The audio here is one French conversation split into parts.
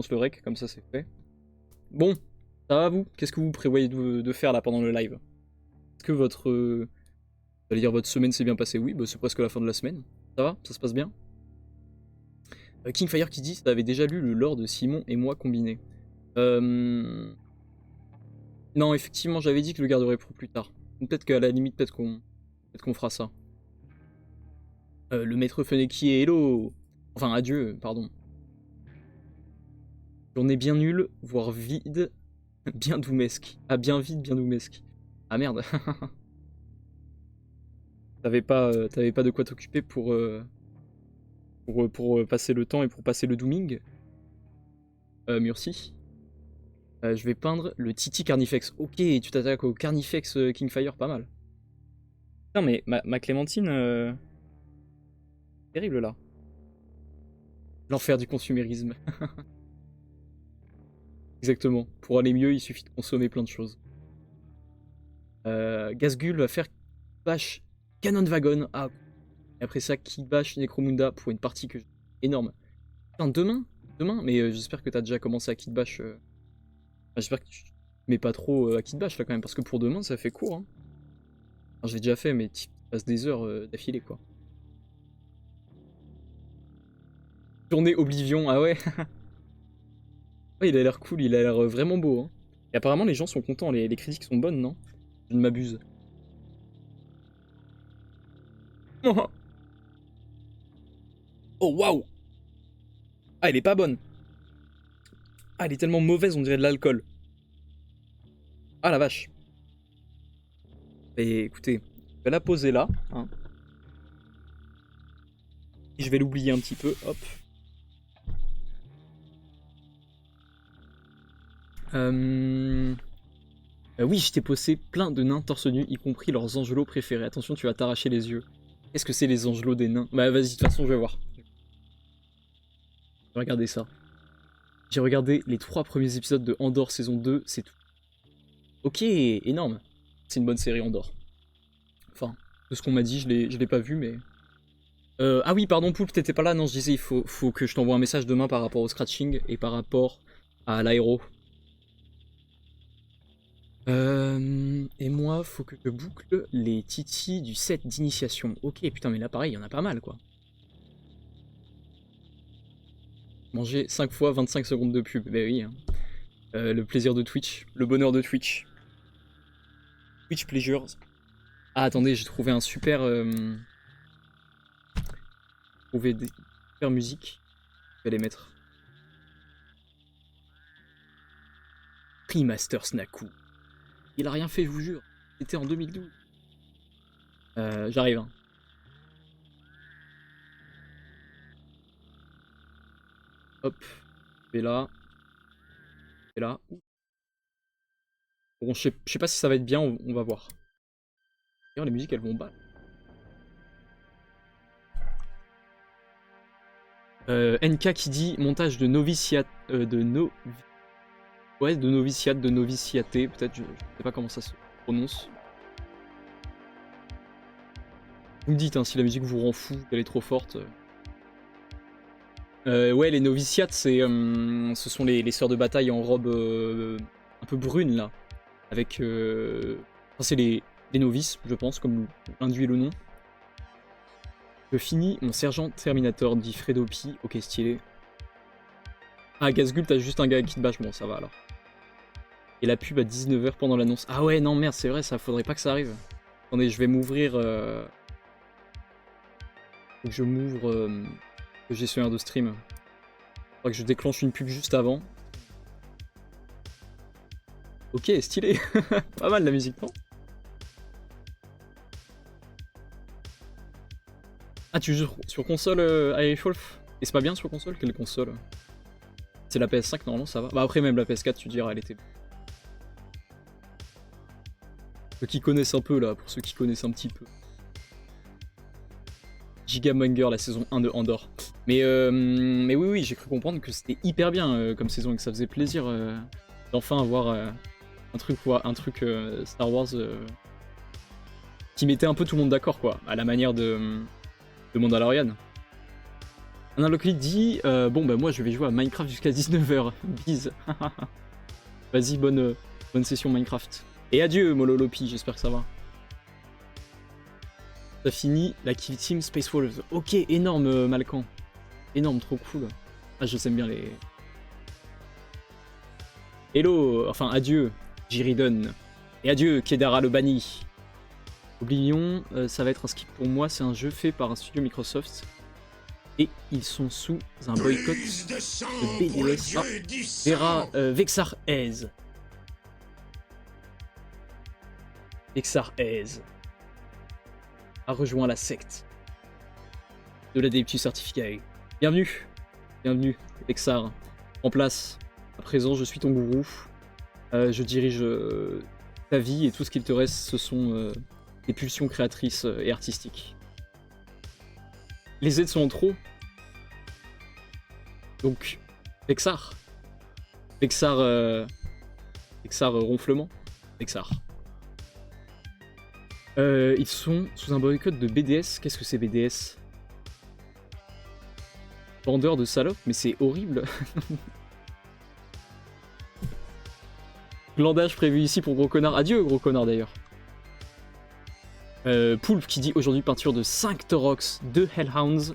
lance le rec, comme ça c'est fait. Bon, ça va vous? Qu'est-ce que vous prévoyez de faire là pendant le live? Est-ce que votre... j'allais dire votre semaine s'est bien passée? Oui, bah, c'est presque la fin de la semaine. Ça va? Ça se passe bien? Kingfire qui dit, ça avait déjà lu le lore de Simon et moi combiné. Non, effectivement, j'avais dit que je le garderais pour plus tard. Peut-être qu'à la limite, peut-être qu'on fera ça. Le maître Feneki est hello. Enfin, adieu, pardon. Journée bien nulle, voire vide, bien doumesque. Ah, bien vide, bien doumesque. Ah merde. T'avais pas de quoi t'occuper pour passer le temps et pour passer le dooming. Murci. Je vais peindre le Titi Carnifex. Ok, tu t'attaques au Carnifex Kingfire, pas mal. Putain, mais ma Clémentine... terrible là. L'enfer du consumérisme. Exactement. Pour aller mieux, il suffit de consommer plein de choses. Gazgul va faire Bash Canon Wagon. Ah. Et après ça, Kibash Necromunda pour une partie que énorme. Putain, demain, mais j'espère que t'as déjà commencé à Kidbash. Enfin, j'espère que tu mets pas trop à Kidbash là quand même, parce que pour demain, ça fait court. Hein. Enfin, je l'ai déjà fait, mais tu passes des heures d'affilée quoi. Journée Oblivion, ah ouais. Ouais, il a l'air cool, il a l'air vraiment beau. Hein. Et apparemment, les gens sont contents, les critiques sont bonnes, non? Je ne m'abuse. Oh waouh! Ah, elle est pas bonne. Ah, elle est tellement mauvaise, on dirait de l'alcool. Ah la vache. Et écoutez, je vais la poser là. Hein. Et je vais l'oublier un petit peu. Hop. Oui, je t'ai posé plein de nains torse nu, y compris leurs angelots préférés. Attention, tu vas t'arracher les yeux. Qu'est-ce que c'est les angelots des nains? Bah vas-y, de toute façon, je vais voir. Je vais regarder ça. J'ai regardé les 3 premiers épisodes de Andor saison 2, c'est tout. Ok, énorme. C'est une bonne série Andor. Enfin, de ce qu'on m'a dit, je l'ai pas vu, mais... ah oui, pardon, Poulpe, t'étais pas là. Non, je disais, il faut que je t'envoie un message demain par rapport au scratching et par rapport à l'aéro. Et moi, faut que je boucle les titis du set d'initiation. Ok, putain, mais là, pareil, il y en a pas mal, quoi. Manger 5 fois 25 secondes de pub, bah oui. Hein. Le plaisir de Twitch, le bonheur de Twitch. Twitch Pleasures. Ah, attendez, j'ai trouvé un super... trouvé des super musiques. Je vais les mettre. Remaster Snaku. Il a rien fait, je vous jure. C'était en 2012. J'arrive. Hein. Hop. Et là. Et là. Bon, je sais pas si ça va être bien, on va voir. D'ailleurs, les musiques, elles vont bas. NK qui dit montage de noviciat... Ouais, de noviciat, de noviciaté, peut-être, je sais pas comment ça se prononce. Vous me dites hein, si la musique vous rend fou, qu'elle est trop forte. Ouais, les noviciates, ce sont les sœurs de bataille en robe un peu brune, là. Avec... Enfin, c'est les novices, je pense, comme l'induit le nom. Je finis mon sergent Terminator, dit Fredopi. Ok, stylé. Ah, Gazgul, t'as juste un gars qui te bâche, bon, ça va alors. Et la pub à 19 h pendant l'annonce. Ah ouais, non, merde, c'est vrai, ça faudrait pas que ça arrive. Attendez, je vais m'ouvrir... Faut que je m'ouvre le gestionnaire de stream. Faudra que je déclenche une pub juste avant. Ok, stylé. Pas mal la musique, non? Ah, tu joues sur console Irish Wolf? Et c'est pas bien sur console? Quelle console? C'est la PS5, normalement, ça va. Bah après, même la PS4, tu diras, elle était... Ceux qui connaissent un peu, là, pour ceux qui connaissent un petit peu. Gigamonger, la saison 1 de Andor. Mais oui, j'ai cru comprendre que c'était hyper bien comme saison et que ça faisait plaisir d'enfin avoir un truc Star Wars qui mettait un peu tout le monde d'accord, quoi, à la manière de Mandalorian. Analoquid dit bon bah moi je vais jouer à Minecraft jusqu'à 19h. Bise. Vas-y, bonne session Minecraft. Et adieu Mololopi, j'espère que ça va. Ça finit la Kill Team Space Wolves. Ok, énorme Malcan. Énorme, trop cool. Ah, je sais bien les... Hello, enfin adieu Jiridon. Et adieu Kedara le banni. Oblivion, ça va être un skip pour moi, c'est un jeu fait par un studio Microsoft. Et ils sont sous un boycott de BDS. Ah, Vera Vexar Aise. Vexar Aise a rejoint la secte de l'Adeptus Certificae. Bienvenue, bienvenue Vexar, en place. À présent, je suis ton gourou. Je dirige ta vie et tout ce qu'il te reste, ce sont des pulsions créatrices et artistiques. Les aides sont en trop. Donc, Vexar. Vexar ronflement. Vexar. Ils sont sous un boycott de BDS. Qu'est-ce que c'est BDS? Vendeur de salopes, mais c'est horrible. Glandage prévu ici pour Gros Connard. Adieu Gros Connard d'ailleurs. Poulpe qui dit aujourd'hui peinture de 5 Taurox, 2 Hellhounds,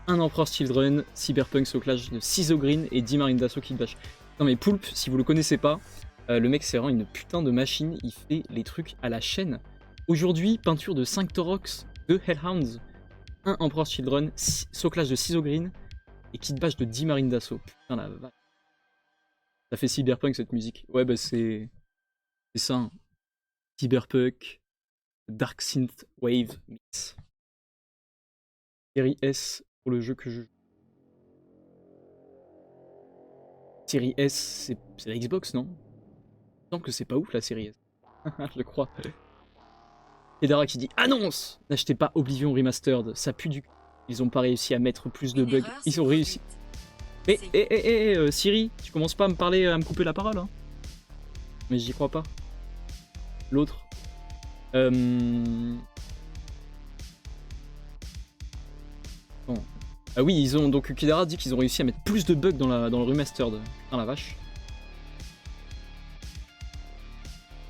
1 Emperor's Children, Cyberpunk Soclage de 6 Ogryn et 10 Marine d'Assaut Kill Bash. Non mais Poulpe, si vous le connaissez pas, le mec c'est vraiment une putain de machine, il fait les trucs à la chaîne. Aujourd'hui, peinture de 5 Taurox, 2 Hellhounds, 1 Emperor's Children, Soclage de 6 Ogryn et Kill Bash de 10 Marine d'Assaut. Putain la vache. Ça fait Cyberpunk cette musique. Ouais bah c'est ça. Hein. Cyberpunk, Dark Synth Wave Mix. Série S pour le jeu que je joue. Série S, c'est la Xbox, non? Il me semble que c'est pas ouf la série S. Je crois. Kedara qui dit annonce! N'achetez pas Oblivion Remastered, ça pue du cul. Ils ont pas réussi à mettre plus de bugs. Ils ont réussi. Mais, Siri, tu commences pas à me parler, à me couper la parole, hein? Mais j'y crois pas. L'autre. Bon. Ah oui, ils ont donc Kedara dit qu'ils ont réussi à mettre plus de bugs dans le remastered. Putain la vache.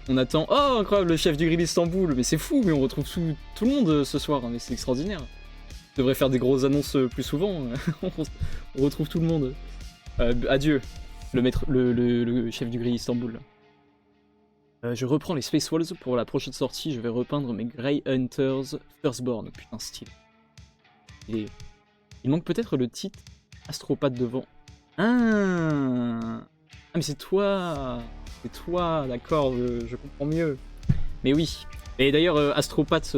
On attend. Oh incroyable, le chef du grill Istanbul. Mais c'est fou, mais on retrouve tout le monde ce soir. Mais c'est extraordinaire. On devrait faire des grosses annonces plus souvent. On retrouve tout le monde. Adieu, le chef du grill Istanbul. Je reprends les Space Walls pour la prochaine sortie. Je vais repeindre mes Grey Hunters Firstborn. Putain, style. Il manque peut-être le titre Astropathe devant. Ah, mais c'est toi. C'est toi, d'accord, je comprends mieux. Mais oui. Et d'ailleurs, Astropathe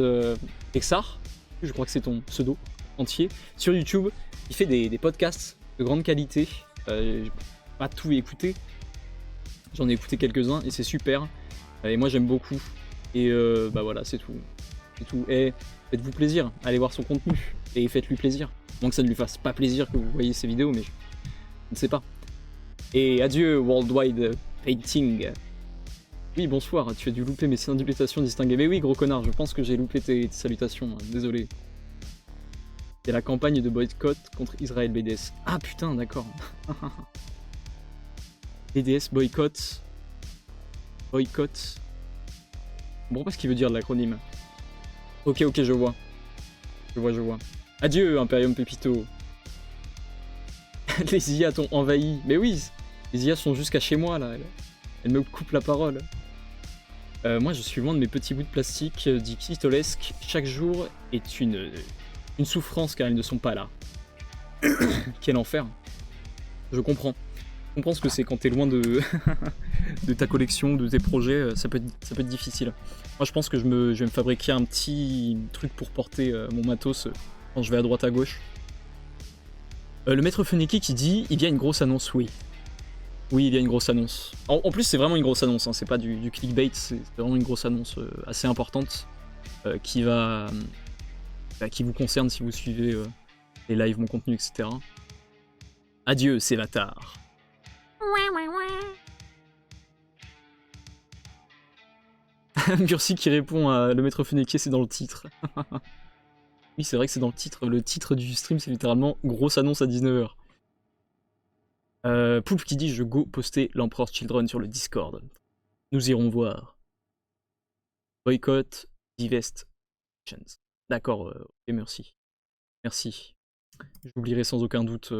Exar, je crois que c'est ton pseudo entier, sur YouTube, il fait des podcasts de grande qualité. J'ai pas tout écouté. J'en ai écouté quelques-uns et c'est super. Et moi j'aime beaucoup. Et bah voilà, c'est tout. C'est tout. Et faites-vous plaisir, allez voir son contenu et faites-lui plaisir. Moins que ça ne lui fasse pas plaisir que vous voyez ses vidéos, mais je ne sais pas. Et adieu Worldwide Painting. Oui, bonsoir, tu as dû louper mes salutations distinguées. Mais oui, gros connard, je pense que j'ai loupé tes salutations, désolé. C'est la campagne de boycott contre Israël BDS. Ah putain, d'accord. BDS boycott. Boycott. Je comprends pas ce qu'il veut dire de l'acronyme. Ok, je vois. Je vois. Adieu, Imperium Pepito. Les IA t'ont envahi. Mais oui, les IA sont jusqu'à chez moi, là. Elles me coupent la parole. Moi, je suis loin de mes petits bouts de plastique, dit Kitolesque. Chaque jour est une souffrance car ils ne sont pas là. Quel enfer. Je comprends. Je comprends ce que c'est quand t'es loin de de ta collection, de tes projets, ça peut être difficile. Moi je pense que je vais me fabriquer un petit truc pour porter mon matos quand je vais à droite à gauche. Le maître Feneki qui dit il y a une grosse annonce, oui. Oui, il y a une grosse annonce. En plus c'est vraiment une grosse annonce, hein. C'est pas du clickbait, c'est vraiment une grosse annonce assez importante qui vous concerne si vous suivez les lives, mon contenu, etc. Adieu, c'est Vatar. Mursi qui répond à le maître Feneki, c'est dans le titre. Oui, c'est vrai que c'est dans le titre. Le titre du stream, c'est littéralement grosse annonce à 19h. Poulpe qui dit je go poster l'Emperor's Children sur le Discord. Nous irons voir. Boycott, divest, actions. D'accord, ok, merci. Merci. J'oublierai sans aucun doute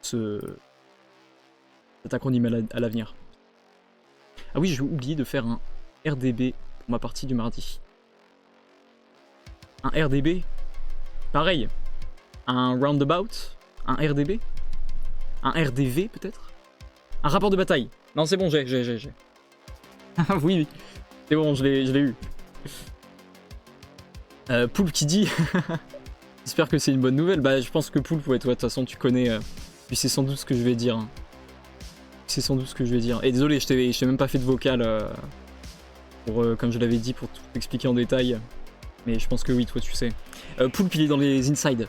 cet acronyme à l'avenir. Ah oui, j'ai oublié de faire un RDB pour ma partie du mardi. Un RDB? Pareil. Un roundabout? Un RDB? Un RDV peut-être? Un rapport de bataille? Non, c'est bon, j'ai. Oui, c'est bon, je l'ai eu. Poulpe qui dit... J'espère que c'est une bonne nouvelle. Bah, je pense que Poulpe, ouais, toi, de toute façon, tu connais... Puis c'est sans doute ce que je vais dire. Hein. C'est sans doute ce que je vais dire. Et désolé, je t'ai même pas fait de vocal pour, comme je l'avais dit, pour tout expliquer en détail. Mais je pense que oui, toi, tu sais. Poulpe, il est dans les inside.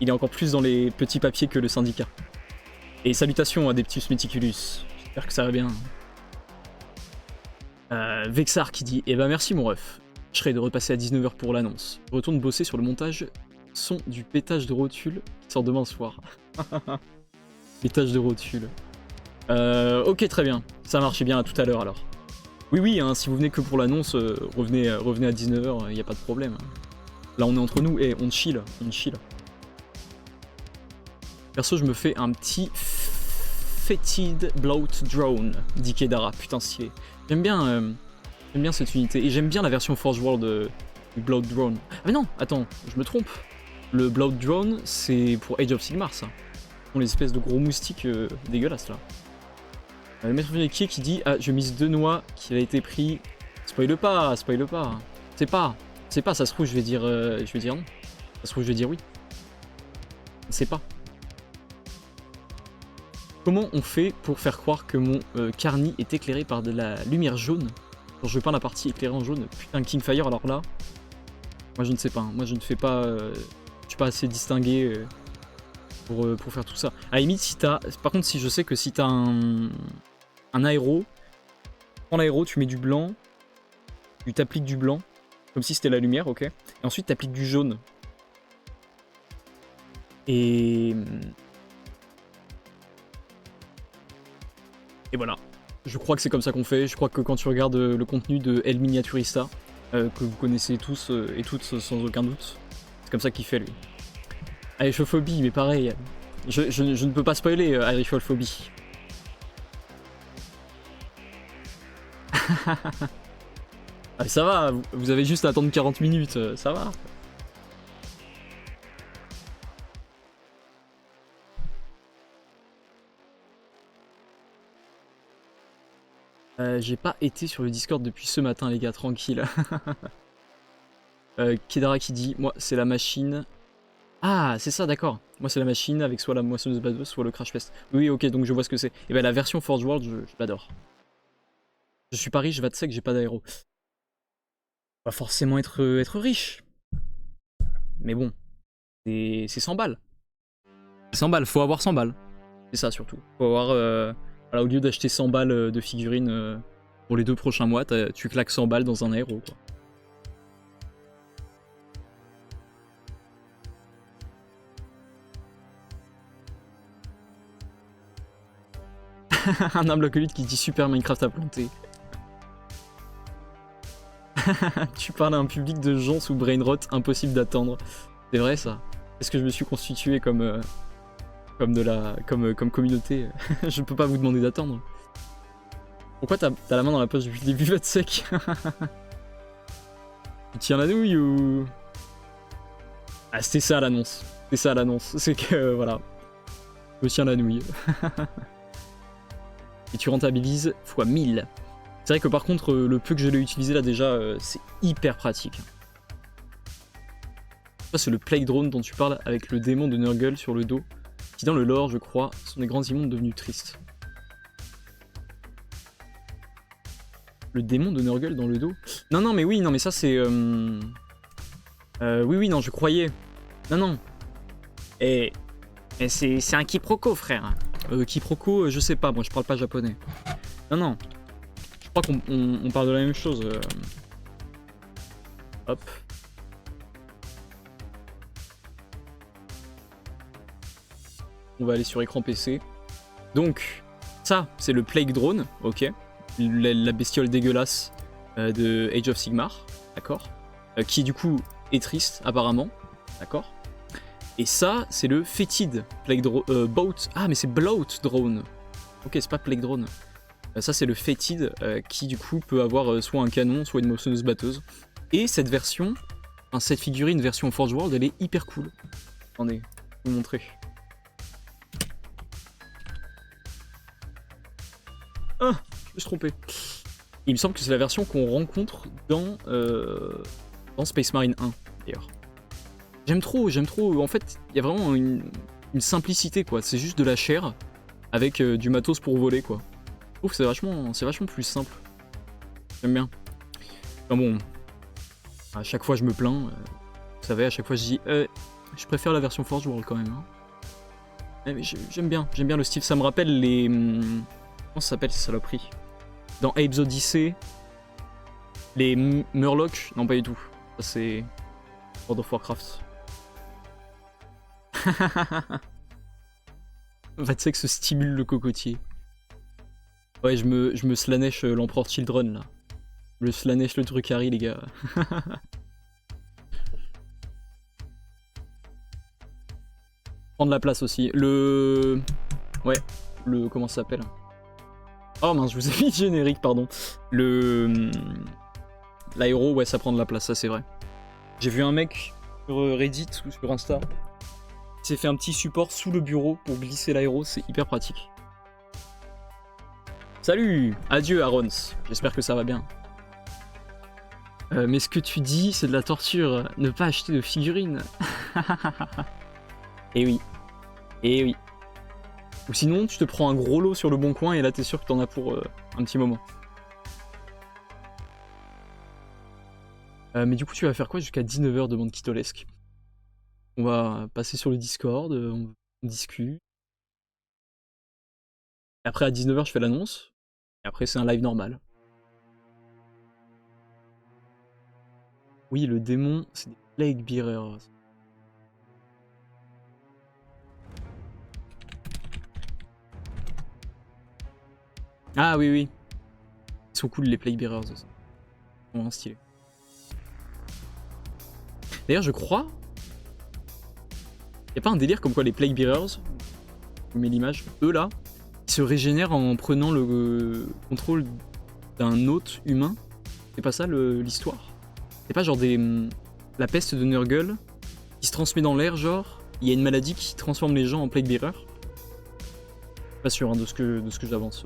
Il est encore plus dans les petits papiers que le syndicat. Et salutations à Adeptus Meticulus. J'espère que ça va bien. Vexar qui dit: eh ben merci mon ref. Je serai de repasser à 19h pour l'annonce. Je retourne bosser sur le montage son du pétage de rotule qui sort demain soir. Pétage de rotule. Ok, très bien. Ça marche bien, à tout à l'heure alors. Oui, hein, si vous venez que pour l'annonce, revenez à 19h, y a pas de problème. Là, on est entre nous et on chill. Perso, je me fais un petit Fetid Bloat Drone, dit Kedara. Putain, stylé. J'aime bien cette unité. Et j'aime bien la version Forge World du Bloat Drone. Ah mais non, attends, je me trompe. Le Bloat Drone, c'est pour Age of Sigmar, ça. Pour les espèces de gros moustiques dégueulasses, là. Maître Vénéquier qui dit: ah, je mise 2 noix qui a été pris. Spoil pas. C'est pas, ça se trouve, je vais dire non. Ça se trouve, je vais dire oui. C'est pas. Comment on fait pour faire croire que mon Carny est éclairé par de la lumière jaune quand je peins la partie éclairée en jaune? Putain, Kingfire, alors là, moi je ne sais pas. Moi je ne fais pas. Je suis pas assez distingué pour faire tout ça. À la limite, si t'as. Par contre, si je sais que si t'as un aéro, prends l'aéro, tu mets du blanc, tu t'appliques du blanc, comme si c'était la lumière, ok. Et ensuite t'appliques du jaune. Et voilà. Je crois que c'est comme ça qu'on fait. Je crois que quand tu regardes le contenu de El Miniaturista, que vous connaissez tous et toutes sans aucun doute, c'est comme ça qu'il fait lui. Aérophobie, mais pareil. Je ne peux pas spoiler Aérophobie. Ah, ça va, vous avez juste à attendre 40 minutes, ça va. J'ai pas été sur le Discord depuis ce matin, les gars, tranquille. Kedara qui dit: moi, c'est la machine. Ah, c'est ça, d'accord. Moi, c'est la machine avec soit la moissonneuse bladeuse, soit le crash pest. Oui, ok, donc je vois ce que c'est. Et ben, la version Forge World, je l'adore. Je suis pas riche, va te sec, j'ai pas d'aéro. Pas forcément être riche. Mais bon, c'est 100 balles. 100 balles, faut avoir 100 balles. C'est ça surtout. Faut avoir. Voilà, au lieu d'acheter 100 balles de figurines pour les 2 prochains mois, tu claques 100 balles dans un aéro, quoi. Un humble acolyte qui dit super Minecraft à planter. Tu parles à un public de gens sous brainrot, impossible d'attendre. C'est vrai ça. Est-ce que je me suis constitué comme communauté? Je ne peux pas vous demander d'attendre. Pourquoi t'as la main dans la poche depuis le début, va te sec? Tu tiens la nouille ou... Ah, c'était ça l'annonce. C'était ça l'annonce. C'est que voilà. Je tiens la nouille. Et tu rentabilises x 1000. C'est vrai que par contre, le peu que je l'ai utilisé là déjà, c'est hyper pratique. Ça, c'est le Plague Drone dont tu parles avec le démon de Nurgle sur le dos, qui dans le lore, je crois, sont des grands immondes devenus tristes. Le démon de Nurgle dans le dos? Non, mais oui, non, mais ça c'est... Oui, non, je croyais. Non. Et c'est un quiproquo, frère. Quiproquo, je sais pas, moi je parle pas japonais. Non. Je crois qu'on parle de la même chose. Hop. On va aller sur écran PC. Donc, ça, c'est le Plague Drone, ok. La bestiole dégueulasse de Age of Sigmar, d'accord. Qui, du coup, est triste, apparemment, d'accord. Et ça, c'est le Fétide Plague Drone. Boat. Ah, mais c'est Bloat Drone. Ok, c'est pas Plague Drone. Ça, c'est le Fétide qui, du coup, peut avoir soit un canon, soit une moissonneuse batteuse. Et cette version, enfin, cette figurine version Forge World, elle est hyper cool. Attendez, je vais vous montrer. Ah, je me suis trompé. Il me semble que c'est la version qu'on rencontre dans Space Marine 1, d'ailleurs. J'aime trop. En fait, il y a vraiment une simplicité, quoi. C'est juste de la chair avec du matos pour voler, quoi. Je trouve que c'est vachement plus simple. J'aime bien. Enfin bon, à chaque fois je me plains. Vous savez, à chaque fois je dis je préfère la version Forge World quand même. Hein. Mais j'aime bien le style. Ça me rappelle les... Comment ça s'appelle ces saloperies? Dans Apes Odyssey, les Murlocs? Non, pas du tout. Ça c'est World of Warcraft. Vatsek se stimule le cocotier. Ouais, je me slanesh l'Empereur Children là. Je me slanesh le Drukhari, les gars. Prendre la place aussi. Ouais, comment ça s'appelle? Oh mince, je vous ai mis le générique, pardon. L'aéro, ouais, ça prend de la place, ça c'est vrai. J'ai vu un mec sur Reddit ou sur Insta qui s'est fait un petit support sous le bureau pour glisser l'aéro, c'est hyper pratique. Salut! Adieu Arons, j'espère que ça va bien. Mais ce que tu dis, c'est de la torture. Ne pas acheter de figurines. Eh oui. Eh oui. Ou sinon, tu te prends un gros lot sur le bon coin et là, t'es sûr que t'en as pour un petit moment. Mais du coup, tu vas faire quoi jusqu'à 19h, demande Kitolesque. On va passer sur le Discord, on discute. Et après, à 19h, je fais l'annonce. Et après, c'est un live normal. Oui, le démon, c'est des Plague Bearers. Ah oui, oui. Ils sont cool, les Plague Bearers aussi. Ils sont vraiment stylés. D'ailleurs, je crois... Y'a pas un délire comme quoi les Plague Bearers, je mets l'image, eux là, ils se régénèrent en prenant le contrôle d'un hôte humain? C'est pas ça l'histoire? C'est pas genre la peste de Nurgle qui se transmet dans l'air, genre, il y a une maladie qui transforme les gens en Plague Bearer? Pas sûr hein, de ce que j'avance.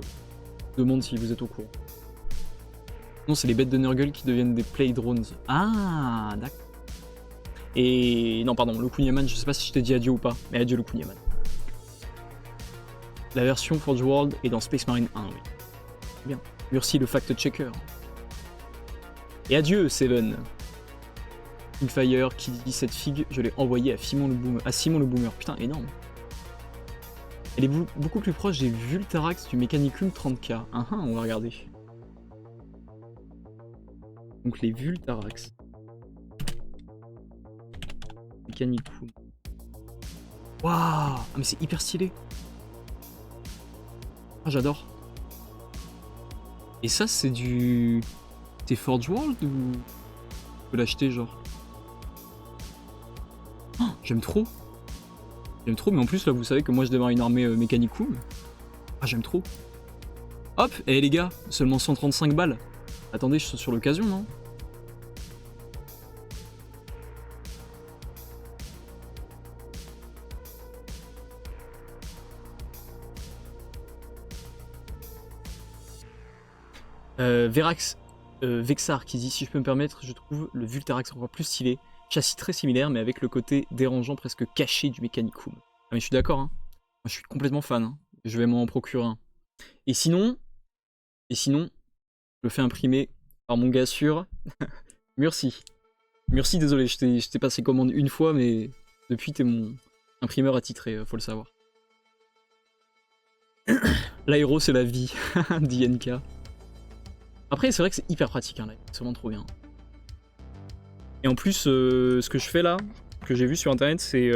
Je demande si vous êtes au courant. Non, c'est les bêtes de Nurgle qui deviennent des Plague Drones. Ah, d'accord. Et non, pardon, le Kunyaman, je sais pas si je t'ai dit adieu ou pas, mais adieu le Kunyaman. La version Forge World est dans Space Marine 1, oui. Bien. Merci le fact-checker. Et adieu, Seven. Kingfire qui dit cette figue, je l'ai envoyée à Simon le Boomer. Putain, énorme. Elle est beaucoup plus proche des Vultarax du Mechanicum 30K. On va regarder. Donc les Vultarax. Mechanicum. Waouh! Ah mais c'est hyper stylé. Ah j'adore. Et ça c'est du... C'est Forge World ou... Tu peux l'acheter genre? Oh, j'aime trop. J'aime trop, mais en plus là vous savez que moi je démarre une armée Mechanicum. Ah j'aime trop. Hop, et les gars, seulement 135 balles. Attendez, je suis sur l'occasion, non? Vexar qui dit si je peux me permettre, je trouve le Vultarax encore plus stylé. Châssis très similaire, mais avec le côté dérangeant, presque caché du Mechanicum. Ah mais je suis d'accord, hein. Moi je suis complètement fan. Hein. Je vais m'en procurer un. Et sinon, je le fais imprimer par mon gars sûr. Merci. Merci, désolé, je t'ai passé commande une fois, mais depuis t'es mon imprimeur attitré, faut le savoir. L'aéro c'est la vie, dit NK. Après c'est vrai que c'est hyper pratique, hein, c'est vraiment trop bien. Et en plus, ce que je fais là, que j'ai vu sur internet, c'est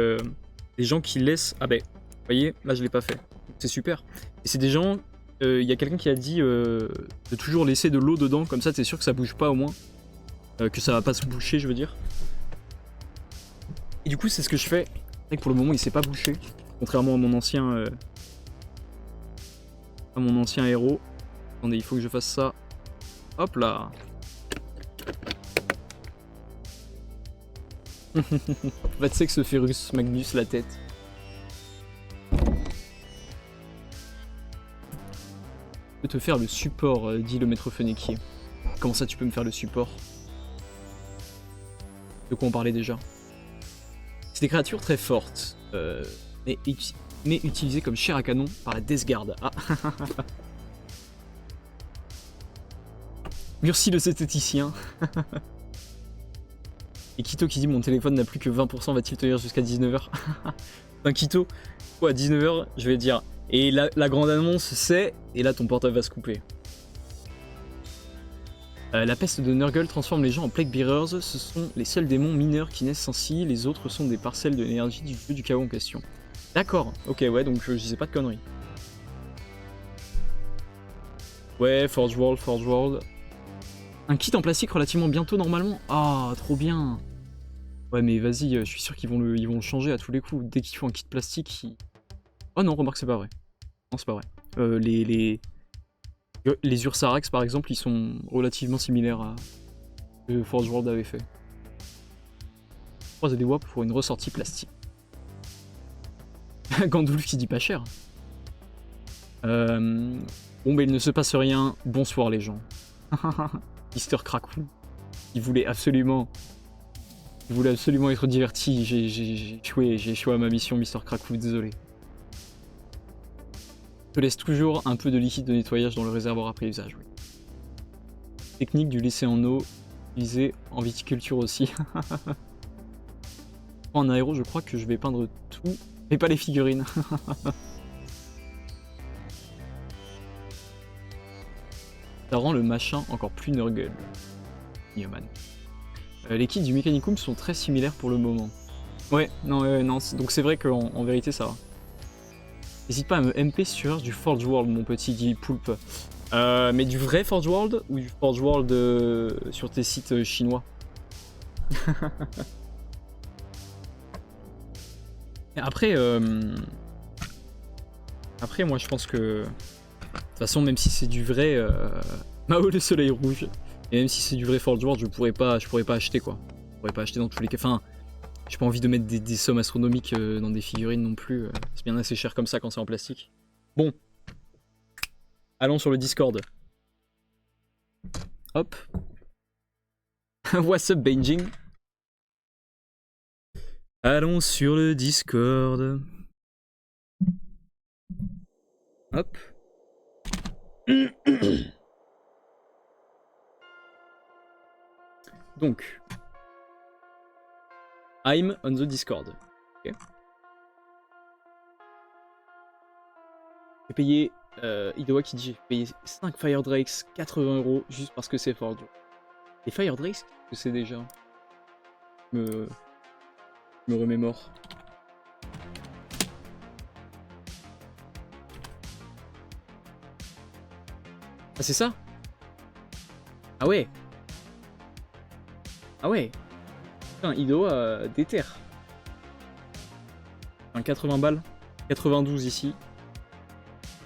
des gens qui laissent... Ah ben, voyez, là je l'ai pas fait. C'est super. Et c'est des gens, il y a quelqu'un qui a dit de toujours laisser de l'eau dedans, comme ça t'es sûr que ça bouge pas au moins. Que ça va pas se boucher, je veux dire. Et du coup, c'est ce que je fais. C'est vrai que pour le moment, il s'est pas bouché. Contrairement à mon ancien héros. Attendez, il faut que je fasse ça. Hop là. Va te que Ferus Magnus la tête. Je peux te faire le support, dit le maître Fennekier. Comment ça tu peux me faire le support? De quoi on parlait déjà? C'est des créatures très fortes, mais utilisées comme chair à canon par la Death Guard. Ah. Murcie le zététicien. Et Quito qui dit mon téléphone n'a plus que 20%, va-t-il tenir jusqu'à 19h? Enfin Quito, quoi, à 19h, je vais dire. Et la grande annonce c'est, et là ton portable va se couper. La peste de Nurgle transforme les gens en Plague Bearers, ce sont les seuls démons mineurs qui naissent ainsi, les autres sont des parcelles de l'énergie du jeu du chaos en question. D'accord, ok, ouais, donc je disais pas de conneries. Ouais, Forge World. Un kit en plastique relativement bientôt normalement. Ah, trop bien. Ouais, mais vas-y, je suis sûr qu'ils vont le changer à tous les coups. Dès qu'ils font un kit plastique, Oh non, remarque, c'est pas vrai. Non, c'est pas vrai. Les Ursarax, par exemple, ils sont relativement similaires à ce que Forge World avait fait. 3 des WAP pour une ressortie plastique. Gandalf qui dit pas cher. Bon, bah il ne se passe rien. Bonsoir les gens. Mister Krakou. Il voulait absolument être diverti. J'ai échoué à ma mission, Mister Krakou, désolé. Je laisse toujours un peu de liquide de nettoyage dans le réservoir après usage. Oui. Technique du laisser en eau, utilisée en viticulture aussi. En aéro, je crois que je vais peindre tout, mais pas les figurines. Ça rend le machin encore plus nurgle. Newman. Les kits du Mechanicum sont très similaires pour le moment. Ouais, non, donc c'est vrai qu'en vérité ça va. N'hésite pas à me MP sur du Forge World, mon petit dit Poulpe. Mais du vrai Forge World ou du Forge World sur tes sites chinois? Après, moi je pense que... De toute façon, même si c'est du vrai... Mao le soleil rouge. Et même si c'est du vrai Forge World, je pourrais pas acheter quoi. Je pourrais pas acheter dans tous les cas. Enfin, j'ai pas envie de mettre des sommes astronomiques dans des figurines non plus. C'est bien assez cher comme ça quand c'est en plastique. Bon. Allons sur le Discord. Hop. What's up, Benjing? Allons sur le Discord. Hop. Donc. I'm on the Discord. Okay. J'ai payé... Idoa qui dit j'ai payé 5 Fire Drakes, 80 € juste parce que c'est fort dur. Les Fire Drakes, qu'est-ce que c'est déjà? Je me remémore. Ah c'est ça? Ah ouais. Ah ouais. Putain, Idoa déterre. Un 80 balles. 92 ici.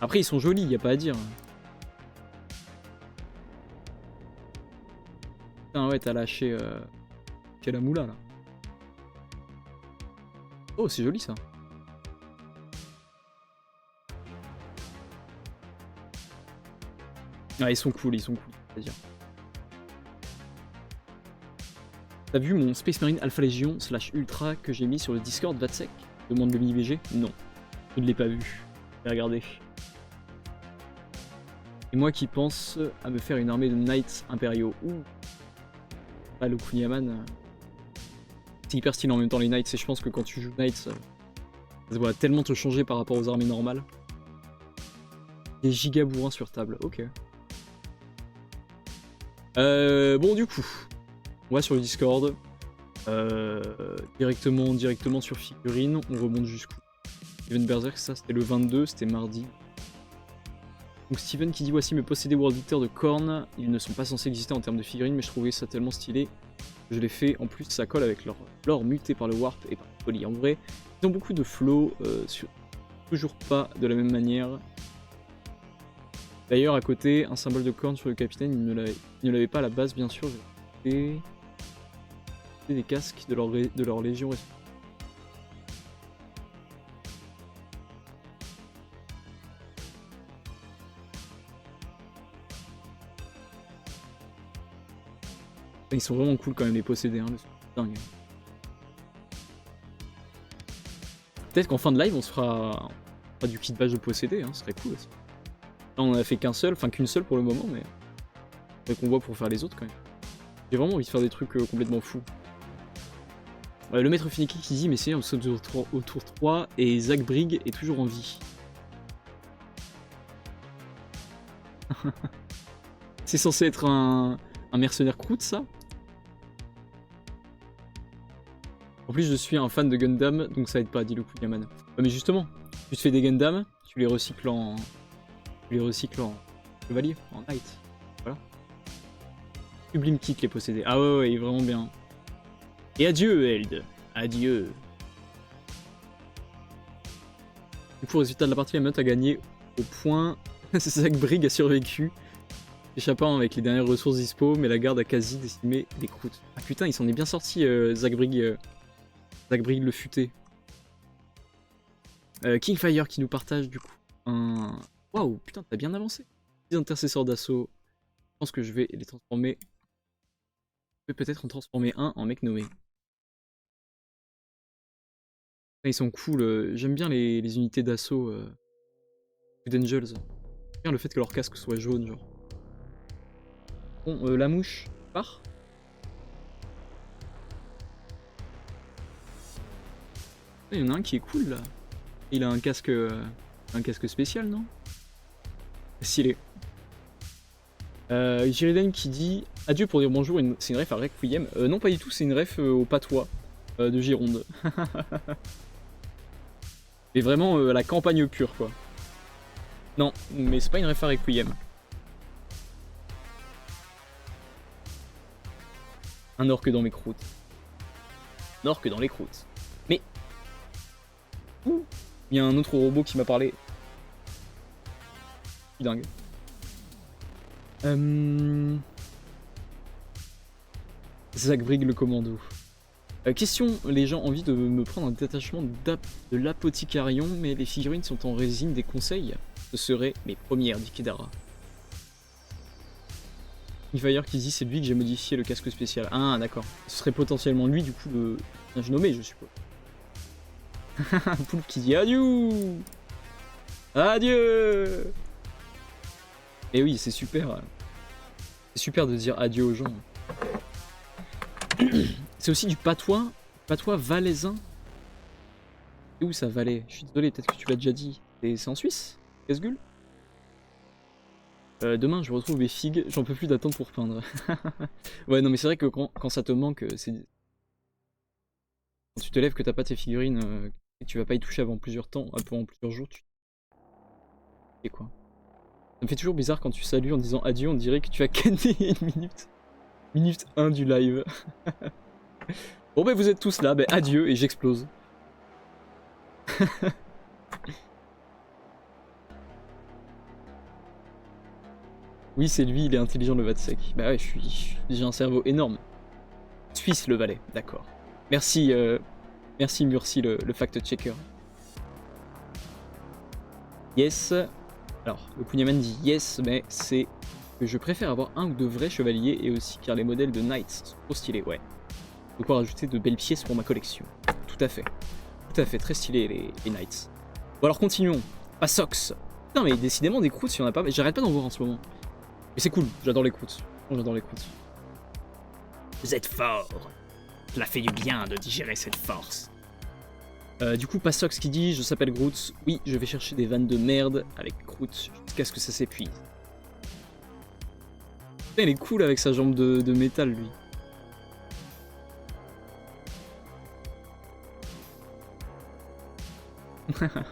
Après ils sont jolis, y a pas à dire. Putain ouais, t'as lâché la moula là. Oh c'est joli ça. Ah ils sont cool, c'est à dire. T'as vu mon Space Marine Alpha Légion / Ultra que j'ai mis sur le Discord Vatsec? Demande le mini BG. Non, je ne l'ai pas vu. J'ai regardé. Et moi qui pense à me faire une armée de Knights impériaux. Ouh. Ah, le Kunyaman. C'est hyper stylé en même temps les Knights, et je pense que quand tu joues Knights, ça va tellement te changer par rapport aux armées normales. Des giga bourrins sur table, ok. Bon du coup, on va sur le Discord. Directement sur figurine, on remonte jusqu'où? Steven Berserk, ça c'était le 22, c'était mardi. Donc Steven qui dit voici mes possédés World Eater de Korn. Ils ne sont pas censés exister en termes de figurines, mais je trouvais ça tellement stylé que je l'ai fait. En plus, ça colle avec leur lore muté par le Warp et par le Poly. En vrai, ils ont beaucoup de flow, toujours pas de la même manière. D'ailleurs, à côté, un symbole de Korn sur le capitaine, il ne l'avait pas à la base, bien sûr. J'ai des casques de leur légion. Ils sont vraiment cool quand même les possédés, hein, dingue. Peut-être qu'en fin de live on se fera du kit badge de possédé, hein, ce serait cool aussi. Là on en a fait qu'une seule pour le moment, mais faudrait qu'on voit pour faire les autres quand même. J'ai vraiment envie de faire des trucs complètement fous. Le maître Finicky qui dit mais c'est nous sommes au tour 3 et Zach Brigg est toujours en vie. C'est censé être un mercenaire croûte ça? En plus, je suis un fan de Gundam, donc ça aide pas, dit le Yaman. Mais justement, tu te fais des Gundam, tu les recycles en chevalier, en knight. Voilà. Sublime kit les posséder. Ah ouais, il est vraiment bien. Et adieu, Eld. Adieu. Du coup, résultat de la partie, la meute a gagné au point. Zach Brigg a survécu. Échappant avec les dernières ressources dispo, mais la garde a quasi décimé les croûtes. Ah putain, il s'en est bien sorti, Zach Brigg. Zach Brigg le futé. Kingfire qui nous partage du coup un... Waouh, putain, t'as bien avancé. 10 intercesseurs d'assaut. Je pense que je vais les transformer. Je vais peut-être en transformer un en mec nommé. Ils sont cool. J'aime bien les unités d'assaut d'Angels. J'aime bien le fait que leur casque soit jaune, genre. Bon, la mouche part. Il y en a un qui est cool là. Il a un casque spécial, non? Stylé. Jiriden qui dit adieu pour dire bonjour, c'est une ref à Requiem. Non, pas du tout, c'est une ref au patois de Gironde. Et vraiment la campagne pure, quoi. Non, mais c'est pas une ref à Requiem. Un orque dans mes croûtes. Un orque dans les croûtes. Mais... Ouh, il y a un autre robot qui m'a parlé. Je suis dingue. Zach Brigg le commando. Question, les gens ont envie de me prendre un détachement de l'apothicarien, mais les figurines sont en résine, des conseils. Ce seraient mes premières, dit Kedara. Fire qui dit c'est lui que j'ai modifié le casque spécial. Ah d'accord. Ce serait potentiellement lui du coup le personnage nommé, je suppose. Poulpe qui dit adieu. Adieu. Et oui, c'est super. C'est super de dire adieu aux gens. C'est aussi du patois valaisin. C'est où ça, Valais? Je suis désolé, peut-être que tu l'as déjà dit. C'est en Suisse? Casse-gueule. Demain, je retrouve mes figues. J'en peux plus d'attendre pour peindre. Ouais, non, mais c'est vrai que quand ça te manque, c'est... Quand tu te lèves que t'as pas tes figurines, et que tu vas pas y toucher avant plusieurs jours, tu... Et quoi? Ça me fait toujours bizarre quand tu salues en disant adieu, on dirait que tu as canné une minute. Minute 1 du live. Bon bah vous êtes tous là, bah adieu et j'explose. Oui c'est lui, il est intelligent le Vatsec. Bah ouais, j'ai un cerveau énorme. Suisse le Valais, d'accord. Merci, merci Murcy le fact-checker. Yes. Alors, le Punyaman dit yes, mais c'est que je préfère avoir un ou deux vrais chevaliers et aussi car les modèles de Knights sont trop stylés, ouais. De quoi rajouter de belles pièces pour ma collection. Tout à fait. Tout à fait, très stylé les Knights. Bon alors continuons. Passox. Putain mais décidément des croûtes, il y en a pas. J'arrête pas d'en voir en ce moment. Mais c'est cool, j'adore les croûtes. J'adore les croûtes. Vous êtes fort. Cela fait du bien de digérer cette force. Du coup, Passox qui dit je s'appelle Groot. Oui, je vais chercher des vannes de merde avec Groot jusqu'à ce que ça s'épuise. Putain, il est cool avec sa jambe de métal lui.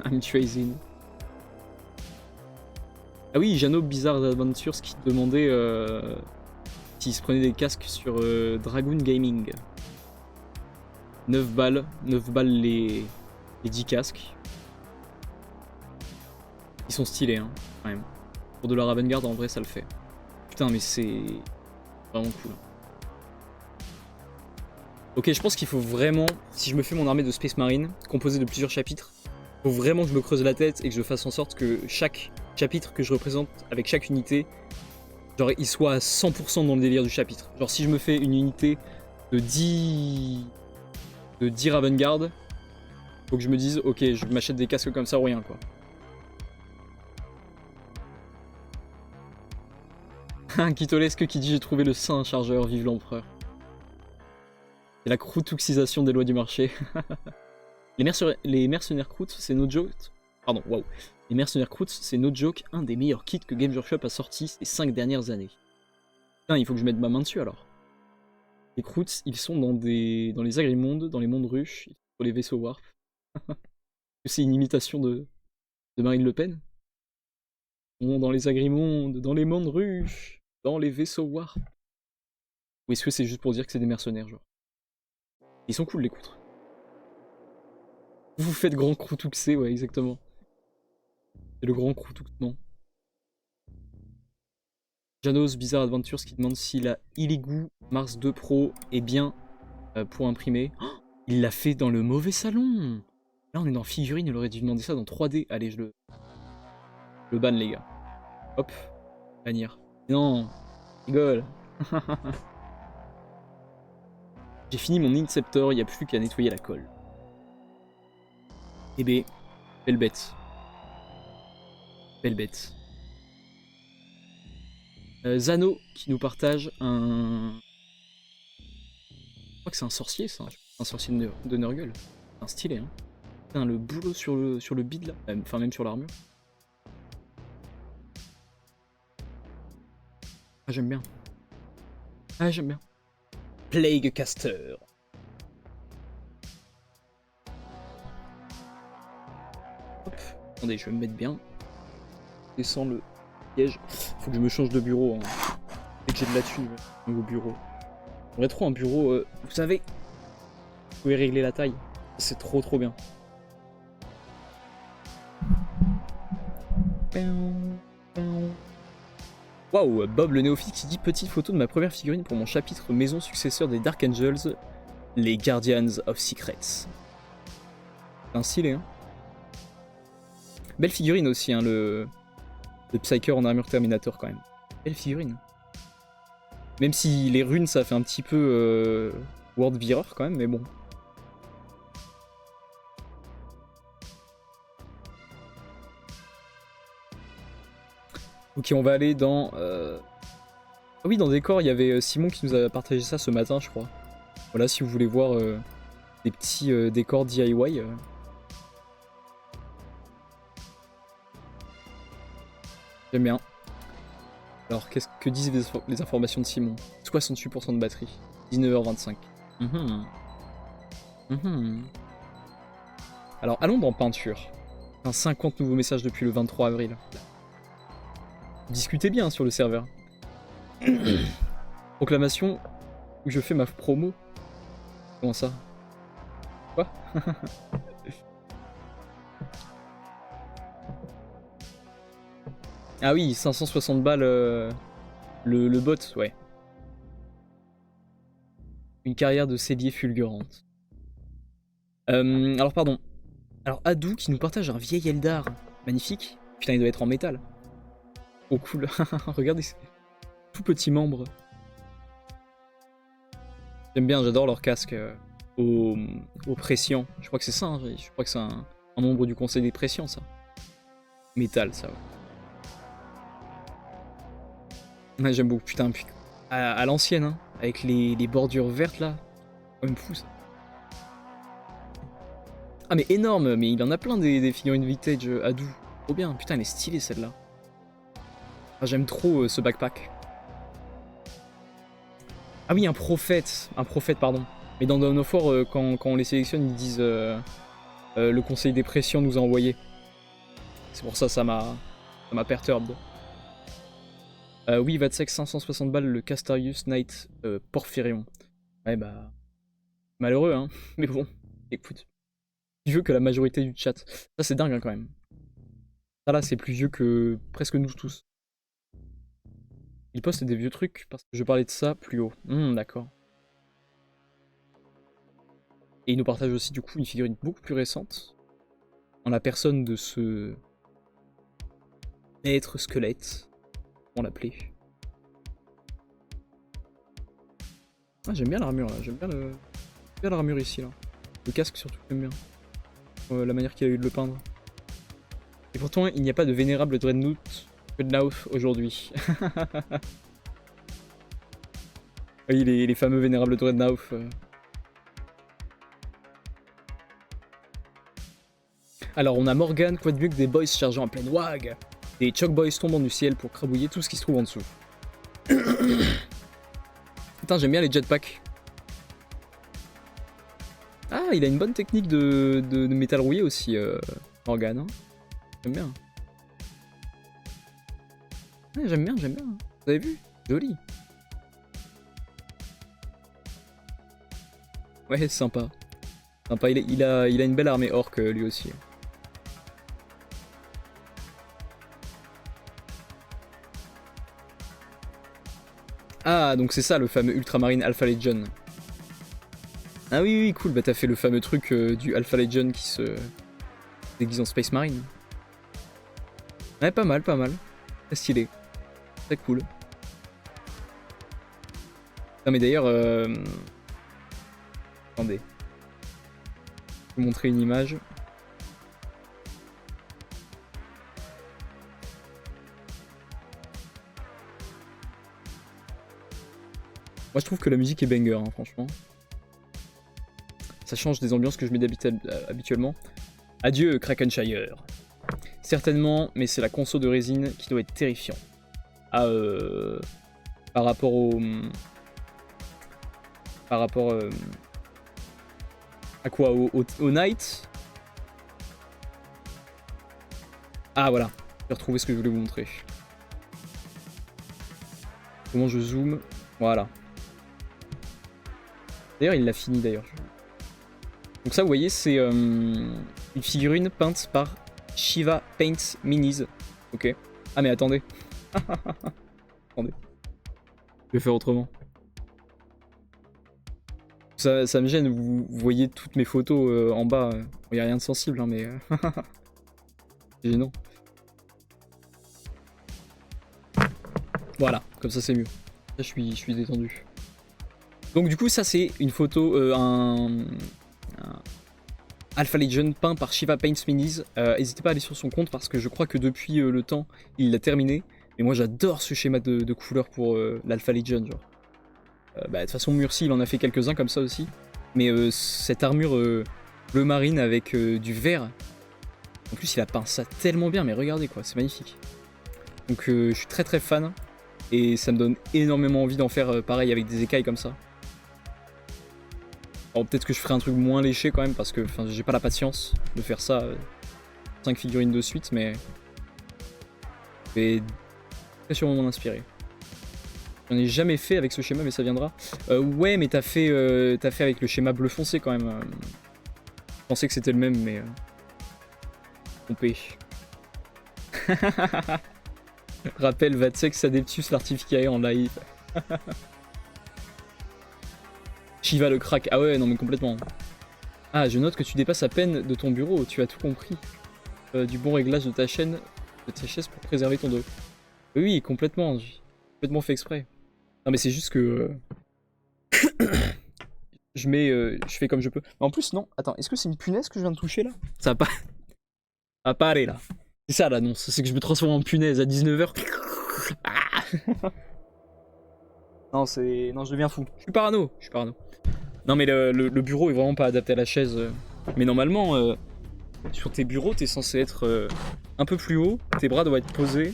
I'm Tracing. Ah oui, Jano Bizarre Adventures qui demandait s'il se prenait des casques sur Dragoon Gaming. 9 balles les 10 casques. Ils sont stylés, hein, quand même. Pour de la Ravengard, en vrai, ça le fait. Putain, mais c'est vraiment cool. Ok, je pense qu'il faut vraiment, si je me fais mon armée de Space Marine, composée de plusieurs chapitres, il faut vraiment que je me creuse la tête et que je fasse en sorte que chaque chapitre que je représente avec chaque unité, genre, il soit à 100% dans le délire du chapitre. Genre, si je me fais une unité de 10 Ravengard, faut que je me dise, ok, je m'achète des casques comme ça ou rien, quoi. Un Kitolesque qui dit j'ai trouvé le saint chargeur, vive l'empereur. C'est la croutouxisation des lois du marché. les mercenaires croûtes, c'est no joke. Pardon, waouh. Les mercenaires croûtes, c'est no joke, un des meilleurs kits que Games Workshop a sorti ces 5 dernières années. Putain, il faut que je mette ma main dessus alors. Les croûtes, ils sont dans les agrimondes, dans les mondes ruches, sur les vaisseaux warp. C'est une imitation de Marine Le Pen. Dans les agrimondes, dans les mondes ruches, dans les vaisseaux warp. Ou est-ce que c'est juste pour dire que c'est des mercenaires, genre? Ils sont cool les coutres. Vous faites grand croutouxé, ouais, exactement. C'est le grand croutouxement. Janos Bizarre Adventures qui demande si la Illigu Mars 2 Pro est bien pour imprimer. Oh, il l'a fait dans le mauvais salon. Là on est dans figurine, il aurait dû demander ça dans 3D. Allez, je le banne les gars. Hop, bannir. Non, rigole. J'ai fini mon Inceptor, il n'y a plus qu'à nettoyer la colle. Eh ben, belle bête. Belle bête. Zano qui nous partage un... Je crois que c'est un sorcier ça, un sorcier de Nurgle. C'est un stylé hein. Putain, le boulot sur le bide là, enfin même sur l'armure. Ah j'aime bien. Ah j'aime bien. Plague Caster. Hop, attendez, je vais me mettre bien. Descends le piège. Faut que je me change de bureau. Hein. Dès que j'ai de la thune, nouveau bureau. J'aimerais trop un bureau, vous savez, vous pouvez régler la taille. C'est trop bien. Waouh, Bob le néophyte qui dit petite photo de ma première figurine pour mon chapitre maison successeur des Dark Angels, les Guardians of Secrets. C'est un stylé, hein. Belle figurine aussi, hein, le Psyker en armure Terminator quand même. Belle figurine. Même si les runes ça fait un petit peu World Bearer quand même, mais bon. Ok, on va aller dans... Ah oui, dans Décor, il y avait Simon qui nous a partagé ça ce matin, je crois. Voilà, si vous voulez voir des petits décors DIY. J'aime bien. Alors, que disent les informations de Simon? 68% de batterie. 19h25. Alors, allons dans peinture. 50 nouveaux messages depuis le 23 avril. Discutez bien sur le serveur. Proclamation où je fais ma promo. Comment ça? Quoi? Ah oui, 560 balles le bot, ouais. Une carrière de cellier fulgurante. Alors pardon. Alors Adou qui nous partage un vieil Eldar. Magnifique. Putain, il doit être en métal. Oh cool. Regardez. Tout petit membre. J'aime bien, j'adore leur casque au prescient. Je crois que c'est ça, hein, je crois que c'est un membre du conseil des prescients, ça. Métal, ça, ouais. Ouais, j'aime beaucoup, putain, à l'ancienne, hein, avec les bordures vertes, là. Quand même fou, ça. Ah, mais énorme, mais il en a plein des figurines vintage Adou. Trop bien, putain, elle est stylée, celle-là. Ah, j'aime trop ce backpack. Ah oui, un prophète, pardon. Mais dans Dawn of War, quand on les sélectionne, ils disent le conseil des pressions nous a envoyé. C'est pour ça, ça m'a perturbé. Oui, Vatsec, 560 balles, le Castarius Knight Porphyrion. Ouais, bah... malheureux, hein. Mais bon, écoute. Plus vieux que la majorité du chat. Ça, c'est dingue, hein, quand même. Ça, là, c'est plus vieux que presque nous tous. Il poste des vieux trucs parce que je parlais de ça plus haut. D'accord. Et il nous partage aussi, du coup, une figurine beaucoup plus récente. En la personne de ce... maître squelette, on l'appelait. Ah, j'aime bien l'armure là, j'aime bien l'armure ici là. Le casque surtout, j'aime bien. La manière qu'il a eu de le peindre. Et pourtant, il n'y a pas de vénérable Dreadnought aujourd'hui. Oui, les fameux vénérables Dreadnought. Alors, on a Morgan, quoi de mieux que des boys chargeant en pleine wag. Des Choc Boys tombant du ciel pour crabouiller tout ce qui se trouve en dessous. Putain, j'aime bien les jetpacks. Ah, il a une bonne technique de métal rouillé aussi, Morgan. Hein. J'aime bien. Ouais, j'aime bien. Vous avez vu? Joli. Ouais, c'est sympa. Sympa, il a une belle armée orc lui aussi. Ah, donc c'est ça le fameux Ultramarine Alpha Legion. Ah oui, cool, bah t'as fait le fameux truc du Alpha Legion qui se déguise en Space Marine. Ouais, pas mal. Très stylé. Très cool. Non mais d'ailleurs... Attendez. Je vais vous montrer une image. Moi je trouve que la musique est banger, hein, franchement. Ça change des ambiances que je mets habituellement. Adieu Krakenshire. Certainement, mais c'est la conso de résine qui doit être terrifiant. Ah, par rapport au... Par rapport... à quoi, au Knight. Ah voilà, j'ai retrouvé ce que je voulais vous montrer. Comment je zoome. Voilà. D'ailleurs, il l'a fini d'ailleurs. Donc ça, vous voyez, c'est une figurine peinte par Shiva Paints Minis. Ok. Ah mais attendez. Attendez. Je vais faire autrement. Ça me gêne, vous voyez toutes mes photos en bas. Il n'y a rien de sensible, hein, mais... c'est gênant. Voilà, comme ça c'est mieux. Là, je suis détendu. Donc du coup, ça c'est une photo, un Alpha Legion peint par Shiva Paints Minis. N'hésitez pas à aller sur son compte parce que je crois que depuis le temps, il l'a terminé. Et moi j'adore ce schéma de couleur pour l'Alpha Legion, genre. Bah, de toute façon, Murcy, il en a fait quelques-uns comme ça aussi. Mais cette armure bleu marine avec du vert, en plus il a peint ça tellement bien, mais regardez quoi, c'est magnifique. Donc je suis très fan. Et ça me donne énormément envie d'en faire pareil avec des écailles comme ça. Alors peut-être que je ferai un truc moins léché quand même parce que j'ai pas la patience de faire ça 5 figurines de suite, mais je vais très sûrement m'en inspirer. J'en ai jamais fait avec ce schéma, mais ça viendra. Ouais, mais t'as fait avec le schéma bleu foncé quand même. Je pensais que c'était le même, mais trompé. Rappel Vatsex Adeptus Lartificae en live. Shiva le crack. Ah ouais, non mais complètement. Ah, je note que tu dépasses à peine de ton bureau, tu as tout compris. Du bon réglage de ta chaîne, de ta chaise pour préserver ton dos. Oui, complètement. J'ai complètement fait exprès. Non mais c'est juste que... je fais comme je peux. Mais en plus, non. Attends, est-ce que c'est une punaise que je viens de toucher là? Ça va pas... Ça va pas aller là. C'est ça l'annonce, c'est que je me transforme en punaise à 19h. Ah non, non, je deviens fou. Je suis parano. Non, mais le bureau est vraiment pas adapté à la chaise. Mais normalement, sur tes bureaux, t'es censé être un peu plus haut. Tes bras doivent être posés.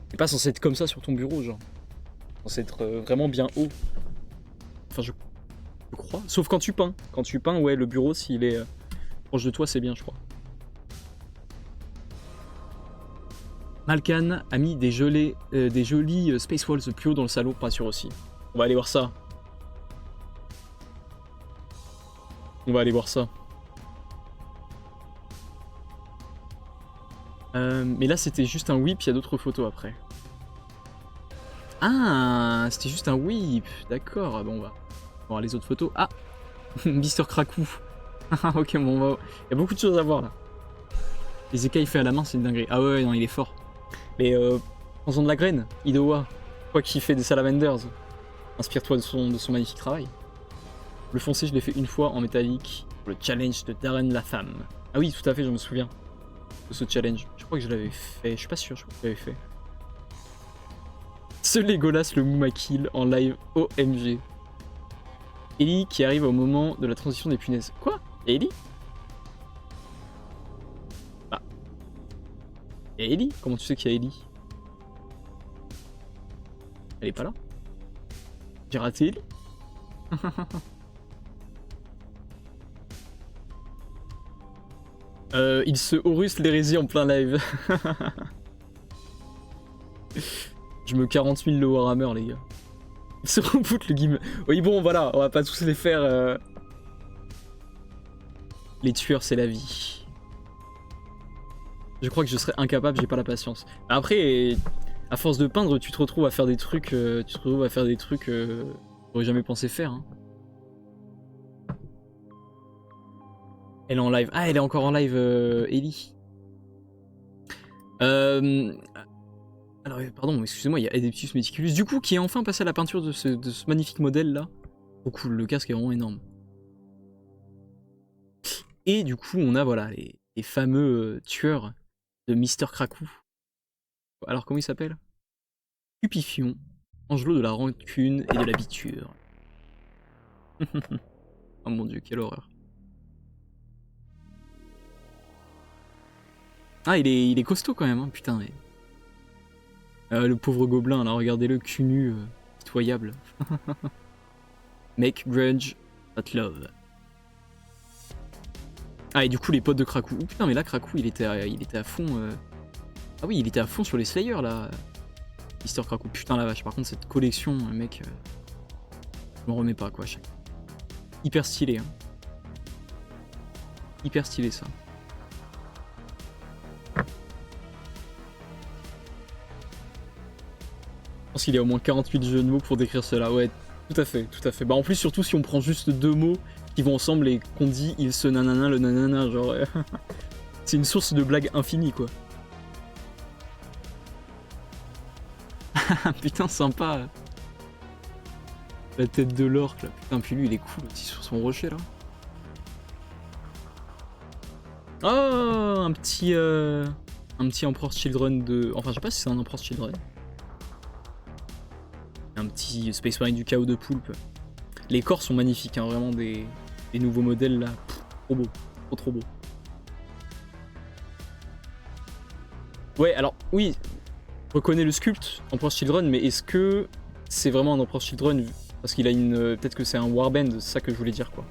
T'es pas censé être comme ça sur ton bureau, genre. T'es censé être vraiment bien haut. Enfin, je crois. Sauf quand tu peins. Quand tu peins, ouais, le bureau, s'il est Proche de toi, c'est bien, je crois. Malkan a mis des jolis Space Walls plus haut dans le salon, pas sûr aussi. On va aller voir ça. On va aller voir ça. Mais là, c'était juste un whip, il y a d'autres photos après. Ah, c'était juste un whip, d'accord. Bon, on va voir les autres photos. Ah, Mister Krakou. Ok, bon, il y a beaucoup de choses à voir là. Les écailles faits à la main, c'est une dinguerie. Ah ouais, non, il est fort. Mais prends-en de la graine, Idowa. Toi qui fais des salamanders, inspire-toi de son magnifique travail. Le foncé, je l'ai fait une fois en métallique. Le challenge de Darren Latham. Ah oui, tout à fait, je me souviens de ce challenge. Je crois que je l'avais fait. Je suis pas sûr, je crois que je l'avais fait. Ce Legolas le Moumakil en live OMG. Ellie qui arrive au moment de la transition des punaises. Quoi? Ellie? Ah. Et Ellie? Comment tu sais qu'il y a Ellie? Elle est pas là? J'ai raté Ellie? Il se Horus l'hérésie en plein live. Je me 40 000 le Warhammer, les gars. Il se reboot le game. Oui, bon, voilà, on va pas tous les faire. Les tueurs, c'est la vie. Je crois que je serais incapable, j'ai pas la patience. Après, à force de peindre, tu te retrouves à faire des trucs. J'aurais jamais pensé faire. Hein. Elle est en live. Ah, elle est encore en live, Ellie. Alors, pardon, excusez-moi, il y a Adeptus Meticulus, du coup, qui est enfin passé à la peinture de ce magnifique modèle-là. Trop cool, le casque est vraiment énorme. Et du coup, on a, voilà, les fameux tueurs de Mister Krakou. Alors, comment il s'appelle? Cupifion, Angelot de la rancune et de la biture. Oh mon dieu, quelle horreur. Ah, il est costaud quand même, hein, putain, mais... le pauvre gobelin, là, regardez-le, cul nu, pitoyable. Make grudge, not love. Ah, et du coup, les potes de Krakou. Oh putain, mais là, Krakou, il était à fond. Ah oui, il était à fond sur les Slayers, là. Mister Krakou. Putain, la vache. Par contre, cette collection, mec. Je m'en remets pas, quoi. Hyper stylé, hein. Hyper stylé, ça. Je pense qu'il y a au moins 48 jeux de mots pour décrire cela. Ouais, tout à fait, tout à fait. Bah, en plus, surtout si on prend juste deux mots qui vont ensemble et qu'on dit il se nanana, le nanana, genre. C'est une source de blagues infinie, quoi. Putain, sympa. La tête de l'orque, là. Putain, puis lui, il est cool aussi sur son rocher, là. Oh, un petit Emperor's Children de... Enfin, je sais pas si c'est un Emperor's Children. Un petit Space Marine du chaos de poulpe. Les corps sont magnifiques, hein, vraiment des nouveaux modèles, là. Pff, trop beau. Trop beau. Ouais, alors, oui, je reconnais le sculpte, Emperor's Children, mais est-ce que c'est vraiment un Emperor's Children? Parce qu'il a une... Peut-être que c'est un Warband, c'est ça que je voulais dire, quoi.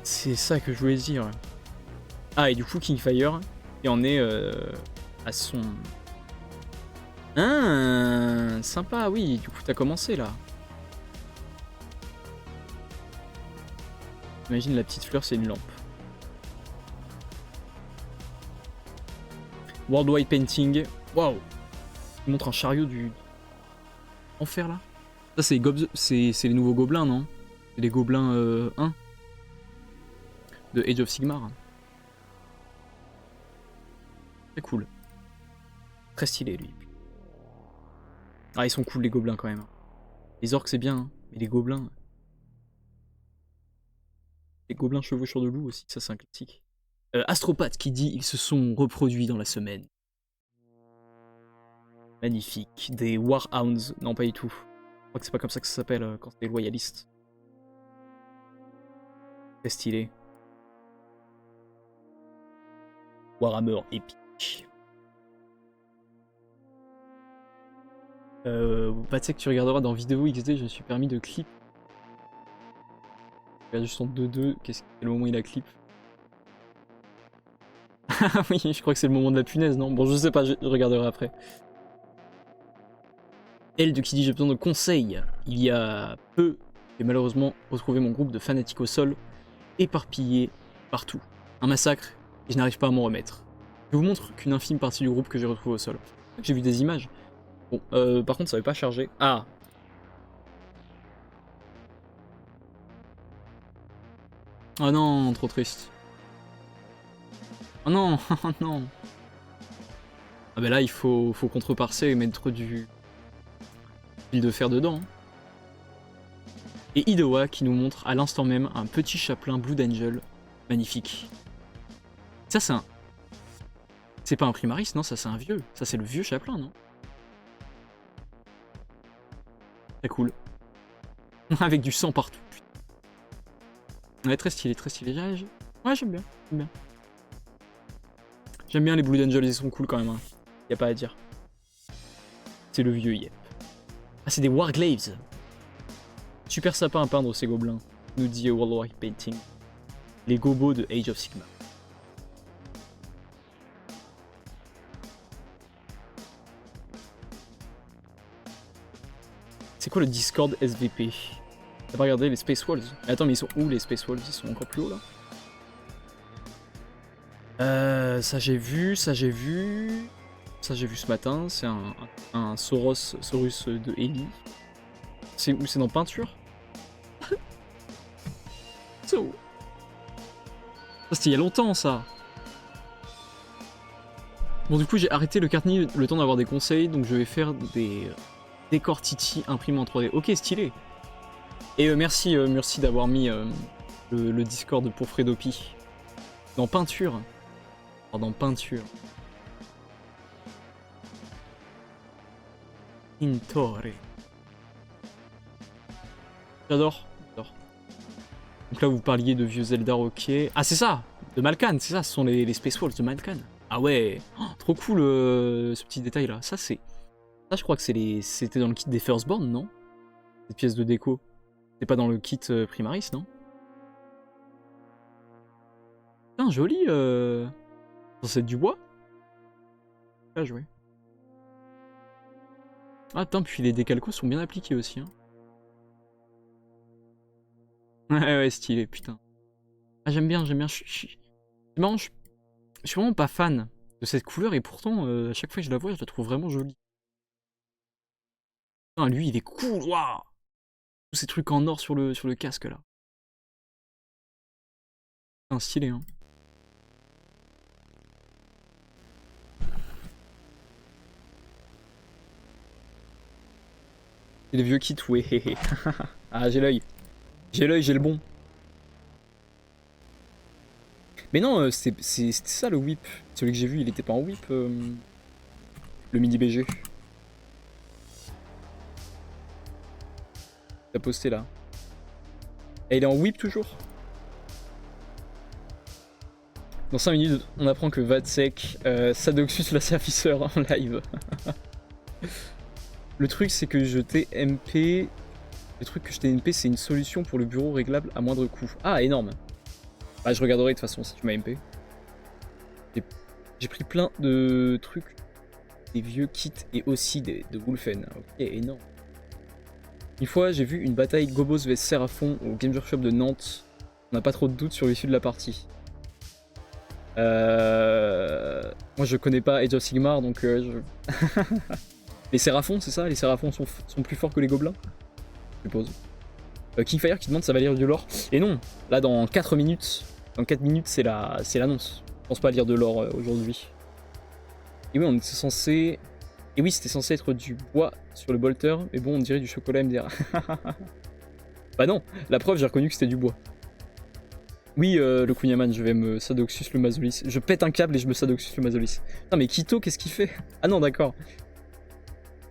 C'est ça que je voulais dire. Ah, et du coup, Kingfire, il en est à son... Ah, sympa, oui, du coup, t'as commencé, là. Imagine, la petite fleur, c'est une lampe. Worldwide Painting. Waouh! Il montre un chariot du... Enfer, là. Ça, c'est les nouveaux gobelins, non? C'est les gobelins 1 de Age of Sigmar. Très cool. Très stylé, lui. Ah, ils sont cool, les gobelins, quand même. Les orques, c'est bien, hein, mais les gobelins... Les gobelins chevaucheurs de loup aussi, ça, c'est un classique. Astropathe qui dit ils se sont reproduits dans la semaine. Magnifique. Des Warhounds. Non, pas du tout. Je crois que c'est pas comme ça que ça s'appelle quand c'est loyaliste. Très stylé. Warhammer épique. Bah, tu sais que tu regarderas dans vidéo XD, je me suis permis de clip. regarde juste en 2-2, quel moment il a clip. Ah oui, je crois que c'est le moment de la punaise, non? Bon, je sais pas, je regarderai après. Elle de qui dit j'ai besoin de conseils. Il y a peu, j'ai malheureusement retrouvé mon groupe de fanatiques au sol, éparpillés partout. Un massacre, et je n'arrive pas à m'en remettre. Je vous montre qu'une infime partie du groupe que j'ai retrouvé au sol. J'ai vu des images. Bon, par contre, ça n'avait pas chargé. Ah! Oh non, trop triste. Oh non, oh non. Ah bah là, il faut contreparser et mettre du fil de fer dedans. Et Idowa qui nous montre à l'instant même un petit chapelain Blood Angel. Magnifique. Ça, c'est un... C'est pas un primaris, non, ça c'est un vieux. Ça c'est le vieux chapelain, non? Très cool. Avec du sang partout. Ouais, très stylé, très stylé. Ouais, j'aime bien, j'aime bien. J'aime bien les Blood Angels, ils sont cool quand même. Hein. Y a pas à dire. C'est le vieux Yep. Ah, c'est des Warglaves. Super sapin à peindre ces gobelins, nous dit World War Painting. Les gobos de Age of Sigmar. C'est quoi le Discord SVP? T'as pas regardé les Space Walls? Mais attends, mais ils sont où les Space Walls? Ils sont encore plus hauts là? Ça j'ai vu, ça j'ai vu. Ça j'ai vu ce matin, c'est un Saurus de Ellie. C'est où? C'est dans peinture? So. Ça c'était il y a longtemps ça. Bon du coup j'ai arrêté le Cartney le temps d'avoir des conseils, donc je vais faire des décors Titi imprimés en 3D. Ok, stylé. Et merci d'avoir mis le Discord pour Fredopi. Dans peinture. Oh, dans peinture. Intore. J'adore. Donc là vous parliez de vieux Zelda, ok. Ah c'est ça, de Malkan, c'est ça, ce sont les Space Walls de Malkan. Ah ouais, oh, trop cool ce petit détail là. Ça c'est... Ça je crois que c'était dans le kit des Firstborn, non? Cette pièce de déco. C'est pas dans le kit Primaris, non? Putain, joli c'est du bois? Bien joué. Ah putain, puis les décalcos sont bien appliqués aussi. Hein. Ouais, stylé, putain. Ah, j'aime bien. C'est marrant, je suis vraiment pas fan de cette couleur et pourtant, à chaque fois que je la vois, je la trouve vraiment jolie. Putain, lui, il est cool, waouh! Tous ces trucs en or sur le casque là. Putain, stylé, hein. C'est les vieux kits, ouais. Ah, j'ai l'œil. J'ai le bon. Mais non, c'était ça le whip. Celui que j'ai vu, il était pas en whip. Le mini BG. T'as posté là. Et il est en whip toujours. Dans 5 minutes, on apprend que Vatsec, Sadoxus la serviceur en live. Le truc, c'est que je TMP. Le truc que je TMP, c'est une solution pour le bureau réglable à moindre coût. Ah, énorme. Bah, je regarderai de toute façon si tu m'as MP. J'ai pris plein de trucs. Des vieux kits et aussi de Wolfen. Ok, énorme. Une fois, j'ai vu une bataille Gobos vs Seraphon au Game Workshop de Nantes. On n'a pas trop de doutes sur l'issue de la partie. Moi, je connais pas Age of Sigmar, donc Les Séraphons, c'est ça? Les Séraphons sont plus forts que les gobelins? Je suppose. Kingfire qui demande ça va lire de l'or. Et non, là dans 4 minutes, c'est l'annonce. Je pense pas lire de l'or aujourd'hui. Et oui, on était censé... Et oui, c'était censé être du bois sur le bolter, mais bon, on dirait du chocolat MDR. Bah non, la preuve, j'ai reconnu que c'était du bois. Oui, le Kunyaman, je vais me Sadoxus le Mazolis. Je pète un câble et je me Sadoxus le Mazolis. Putain, mais Kito, qu'est-ce qu'il fait? Ah non, d'accord.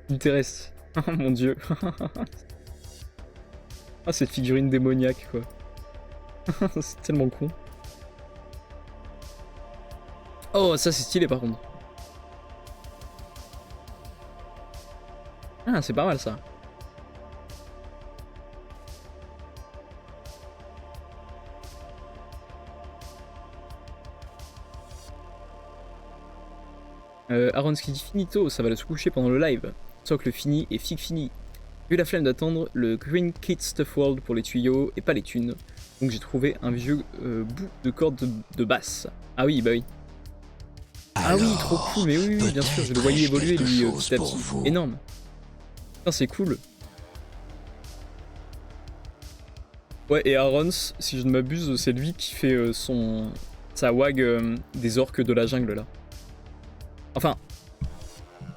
Il terrestre. Oh mon dieu. Ah, cette figurine démoniaque, quoi. C'est tellement con. Oh, ça c'est stylé par contre. Ah, c'est pas mal ça. Aaron qui dit finito, ça va se coucher pendant le live. Socle fini et fig fini. J'ai eu la flemme d'attendre le Green Kid Stuff World pour les tuyaux et pas les thunes. Donc j'ai trouvé un vieux bout de corde de basse. Ah oui, bah oui. Ah oui, trop cool, mais oui, bien sûr, je le voyais évoluer lui petit à petit. Énorme. Putain, c'est cool. Ouais, et Aaron, si je ne m'abuse, c'est lui qui fait sa wag des orques de la jungle là. Enfin,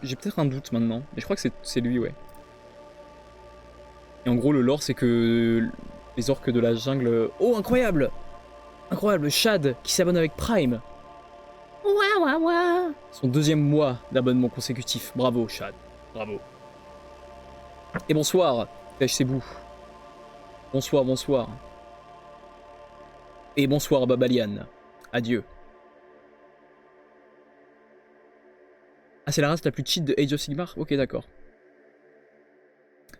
j'ai peut-être un doute maintenant, mais je crois que c'est lui, ouais. Et en gros, le lore, c'est que les orques de la jungle... Oh, incroyable! Incroyable, Chad qui s'abonne avec Prime. Ouah, ouah, ouah. Son 2e mois d'abonnement consécutif. Bravo, Chad. Bravo. Et bonsoir, THCBou. Bonsoir, bonsoir. Et bonsoir, Babalian. Adieu. Ah, c'est la race la plus cheat de Age of Sigmar? Ok, d'accord.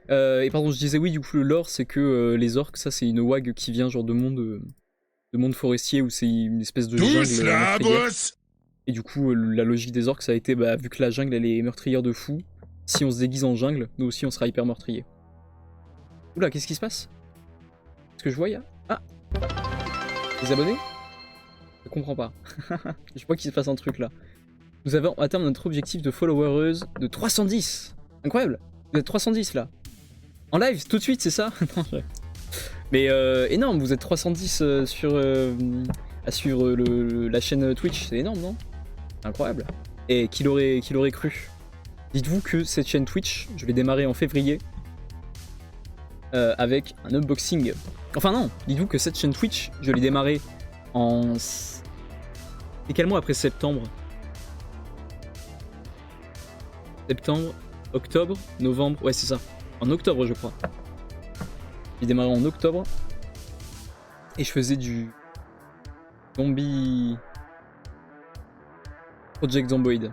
Et pardon, je disais oui, du coup, le lore, c'est que les orques, ça, c'est une wag qui vient genre de monde forestier où c'est une espèce de jungle meurtrière. Et du coup, la logique des orques, ça a été, bah, vu que la jungle, elle est meurtrière de fou, si on se déguise en jungle, nous aussi, on sera hyper meurtrier. Oula, qu'est-ce qui se passe? Est-ce que je vois, y'a... Ah! Les abonnés? Je comprends pas. Je vois qu'il se passe un truc, là. Nous avons atteint notre objectif de followers de 310. Incroyable. Vous êtes 310 là. En live tout de suite, c'est ça? Mais énorme, vous êtes 310 à suivre la chaîne Twitch, c'est énorme, non? Incroyable. Et qui l'aurait cru? Dites-vous que cette chaîne Twitch, je vais démarrer en février avec un unboxing. Enfin non, dites-vous que cette chaîne Twitch, je l'ai démarré en... C'est quel mois après septembre? Septembre, octobre, novembre, ouais c'est ça. En octobre je crois. J'ai démarré en octobre. Et je faisais du... Zombie... Project Zomboid.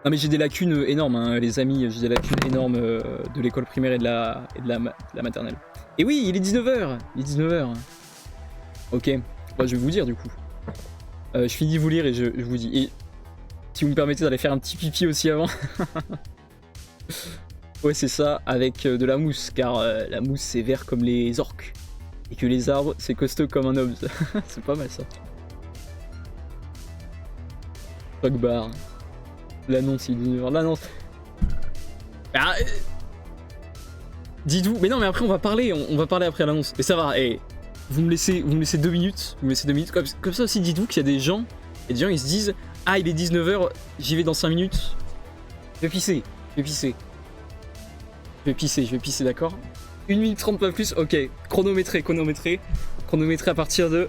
Non mais j'ai des lacunes énormes hein, les amis, j'ai des lacunes énormes de l'école primaire et de la maternelle. Et oui, il est 19h. Il est 19h. Ok, bah, je vais vous dire du coup. Je finis de vous lire et je vous dis. Et si vous me permettez d'aller faire un petit pipi aussi avant. Ouais c'est ça, avec de la mousse, car la mousse c'est vert comme les orques. Et que les arbres c'est costaud comme un obs. C'est pas mal ça. Bar. L'annonce il dit l'annonce. Ah, dites-vous, mais non mais après on va parler après l'annonce. Mais ça va, et vous me laissez 2 minutes, comme ça aussi dites-vous qu'il y a des gens ils se disent ah il est 19h, j'y vais dans 5 minutes. Je vais pisser, d'accord. 1 minute 30 pas plus, ok. Chronométré à partir de...